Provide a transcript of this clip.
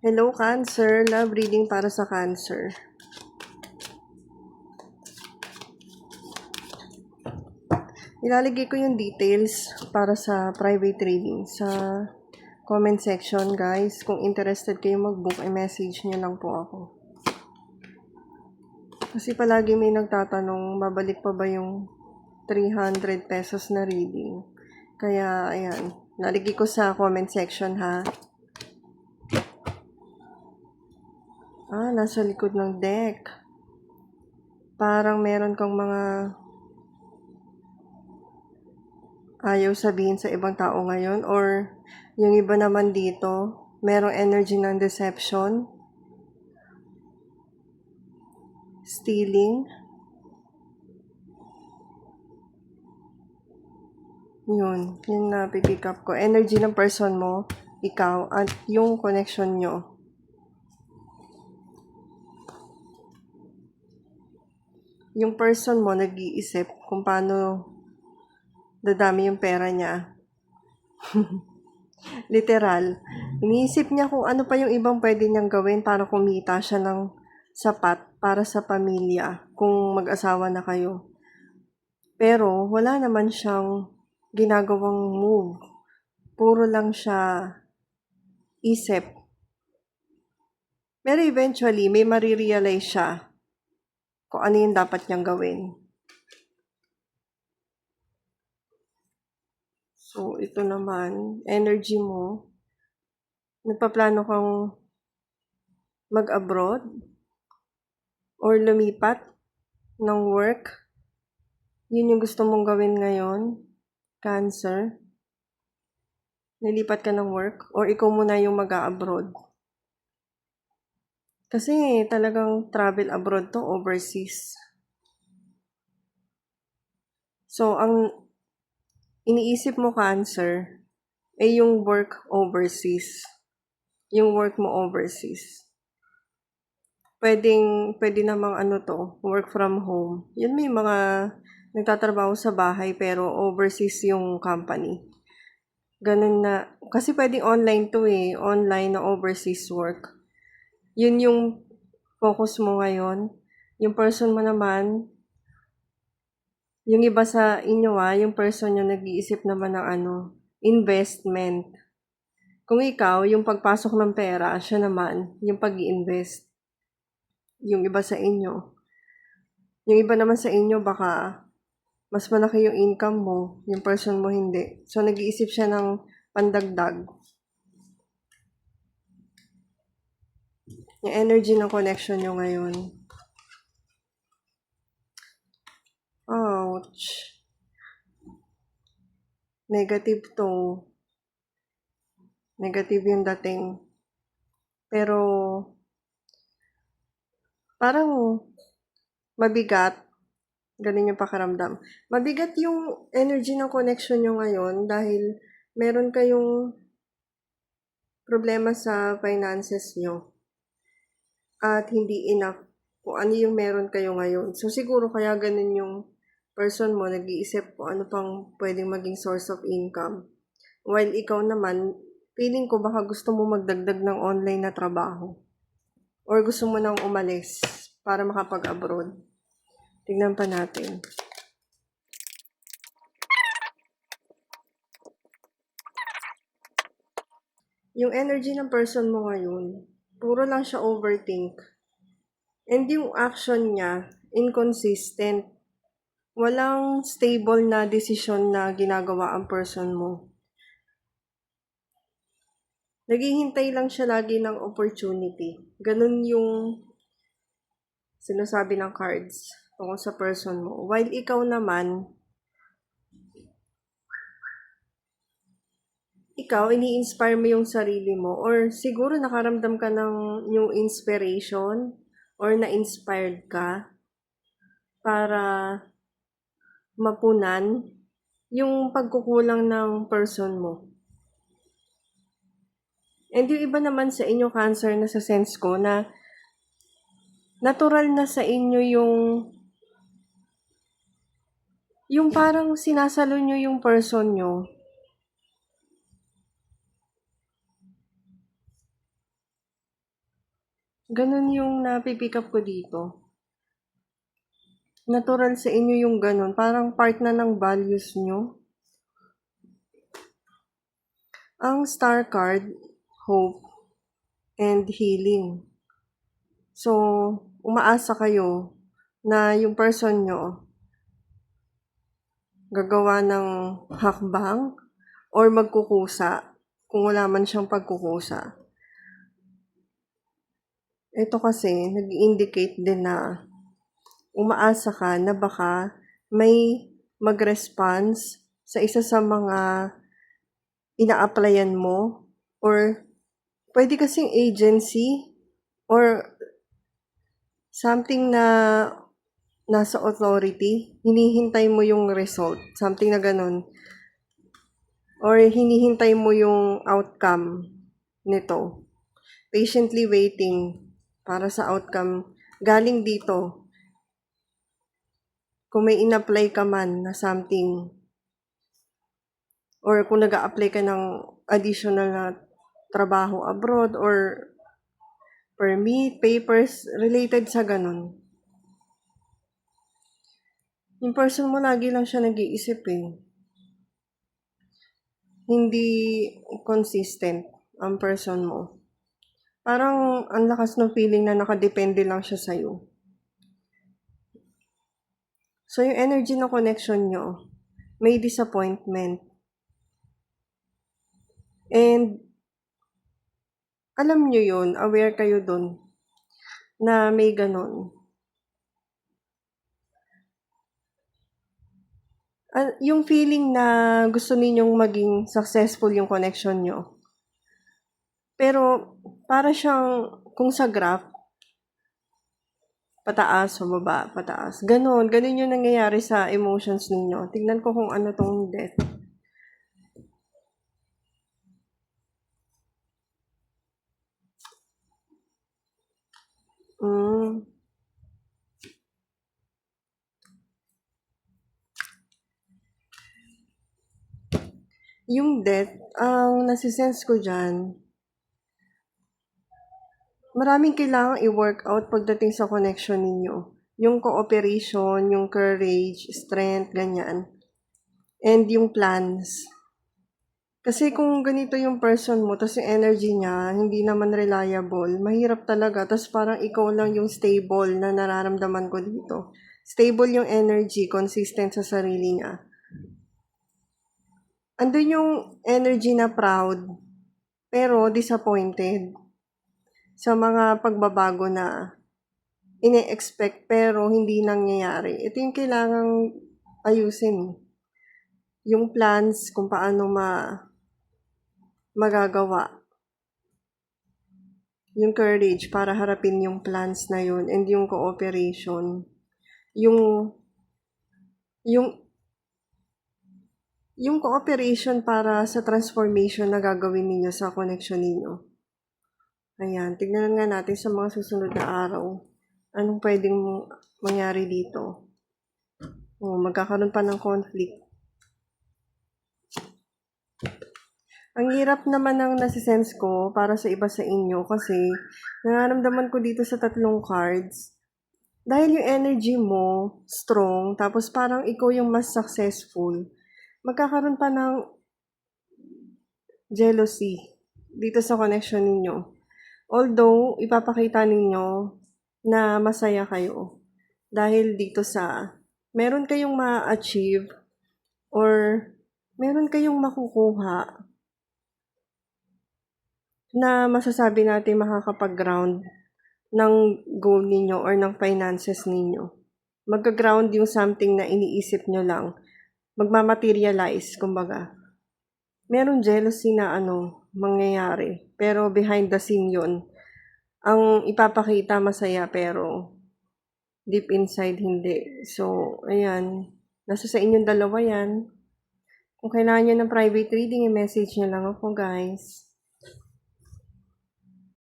Hello, Cancer. Love reading para sa Cancer. Ilalagay ko yung details para sa private reading sa comment section, guys. Kung interested kayo mag-book, i-message nyo lang po ako. Kasi palagi may nagtatanong, babalik pa ba yung 300 pesos na reading? Kaya, ayan. Nalagay ko sa comment section, ha? Nasa likod ng deck. Parang meron kang mga ayaw sabihin sa ibang tao ngayon, or yung iba naman dito, merong energy ng deception, stealing. Yun na pipick up ko. Energy ng person mo, ikaw, at yung connection nyo. Yung person mo nag-iisip kung paano dadami yung pera niya. Literal. Iniisip niya kung ano pa yung ibang pwede niyang gawin para kumita siya ng sapat para sa pamilya kung mag-asawa na kayo. Pero wala naman siyang ginagawang move. Puro lang siya isip. Pero eventually, may marirealize siya kung ano yung dapat niyang gawin. So, ito naman, energy mo. Nagpaplano kang mag-abroad or lumipat ng work. Yun yung gusto mong gawin ngayon, Cancer. Nilipat ka ng work or ikaw muna yung mag-abroad. Kasi talagang travel abroad to, overseas. So, ang iniisip mo, Cancer, ay yung work overseas. Yung work mo overseas. Pwede namang work from home. Yun, may mga nagtatrabaho sa bahay pero overseas yung company. Ganun na. Kasi pwedeng online to eh. Online na overseas work. Yun yung focus mo ngayon. Yung person mo naman, yung iba sa inyo yung person nyo nag-iisip naman ng investment. Kung ikaw, yung pagpasok ng pera, siya naman, yung pag-i-invest. Yung iba sa inyo. Yung iba naman sa inyo, baka mas malaki yung income mo, yung person mo hindi. So, nag-iisip siya ng pandagdag. Yung energy ng connection nyo ngayon. Ouch. Negative to. Negative yung dating. Pero, parang mabigat. Ganun yung pakiramdam. Mabigat yung energy ng connection nyo ngayon dahil meron kayong problema sa finances nyo. At hindi enough kung ano yung meron kayo ngayon. So, siguro kaya ganun yung person mo nag-iisip kung ano pang pwedeng maging source of income. While ikaw naman, feeling ko baka gusto mo magdagdag ng online na trabaho. Or gusto mo nang umalis para makapag-abroad. Tignan pa natin. Yung energy ng person mo ngayon, puro lang siya overthink. And yung action niya, inconsistent. Walang stable na desisyon na ginagawa ang person mo. Naghihintay lang siya lagi ng opportunity. Ganun yung sinasabi ng cards tungkol sa person mo. While ikaw naman, ini-inspire mo yung sarili mo or siguro nakaramdam ka ng yung inspiration or na-inspired ka para mapunan yung pagkukulang ng person mo. And yung iba naman sa inyo, Cancer, na sa sense ko na natural na sa inyo yung parang sinasalo nyo yung person nyo. Ganun yung napipick up ko dito. Natural sa inyo yung ganun. Parang part na ng values nyo. Ang star card, hope, and healing. So, umaasa kayo na yung person nyo gagawa ng hakbang or magkukusa kung wala man siyang pagkukusa. Ito kasi, nag-indicate din na umaasa ka na baka may mag-response sa isa sa mga ina-applyan mo or pwede kasing agency or something na nasa authority, hinihintay mo yung result, something na ganun. Or hinihintay mo yung outcome nito. Patiently waiting para sa outcome. Galing dito, kung may in-apply ka man na something, or kung nag-a-apply ka ng additional na trabaho abroad or permit, papers, related sa ganun. Yung person mo, lagi lang siya nag-iisip eh. Hindi consistent ang person mo. Parang ang lakas ng feeling na nakadepende lang siya sa'yo. So, yung energy ng connection nyo, may disappointment. And, alam nyo yun, aware kayo dun, na may ganon. Yung feeling na gusto ninyong maging successful yung connection nyo. Pero, para siyang, kung sa graph, pataas o baba, pataas. Ganon yung nangyayari sa emotions ninyo. Tignan ko kung ano tong death. Yung death, ang nasisense ko dyan, maraming kailangang i-work out pagdating sa connection ninyo. Yung cooperation, yung courage, strength, ganyan. And yung plans. Kasi kung ganito yung person mo, tapos yung energy niya, hindi naman reliable, mahirap talaga. Tapos parang ikaw lang yung stable na nararamdaman ko dito. Stable yung energy, consistent sa sarili niya. Andun yung energy na proud, pero disappointed sa mga pagbabago na ine-expect pero hindi nangyayari. Ito yung kailangang ayusin. Yung plans kung paano magagawa. Yung courage para harapin yung plans na yun and yung cooperation. Yung cooperation para sa transformation na gagawin ninyo sa connection ninyo. Ayan, tignan nga natin sa mga susunod na araw. Anong pwedeng mangyari dito? Magkakaroon pa ng conflict. Ang hirap naman ng nasisense ko para sa iba sa inyo kasi nararamdaman ko dito sa tatlong cards. Dahil yung energy mo strong, tapos parang ikaw yung mas successful, magkakaroon pa ng jealousy dito sa connection ninyo. Although, ipapakita ninyo na masaya kayo dahil dito sa meron kayong ma-achieve or meron kayong makukuha na masasabi natin makakapag-ground ng goal ninyo or ng finances ninyo. Mag-ground yung something na iniisip nyo lang. Magmamaterialize, kumbaga. Meron jealousy na mangyayari. Pero behind the scene yun. Ang ipapakita masaya pero deep inside hindi. So, ayan. Nasa sa inyong dalawa yan. Kung kailangan nyo ng private reading, i-message nyo lang ako, guys.